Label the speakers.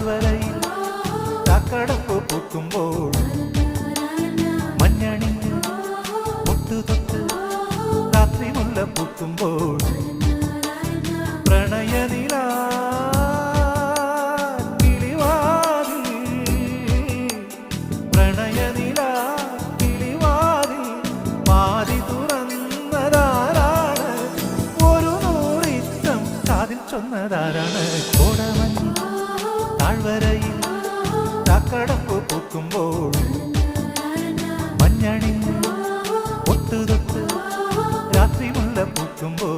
Speaker 1: താഴ്വരയിൽ ചാക്കടപ്പ് പൂക്കുമ്പോൾ മഞ്ഞണിഞ്ഞ് മുട്ടുതൊട്ട് രാത്രി മുല്ല പൂക്കുമ്പോൾ പ്രണയനില പ്രണയനില കിളിവാതിൽ മാറി തുറന്നതാരാണ്? ഒരു നൂറിത്തം കാതിൽ ചൊന്നതാരാണ്? കോടമഞ്ഞ് താഴ്വരയിൽ ചാക്കടപ്പ് പൂക്കുമ്പോൾ മഞ്ഞണിഞ്ഞ് ഒട്ടുതൊട്ട് രാത്രി മുല്ല പൂക്കുമ്പോൾ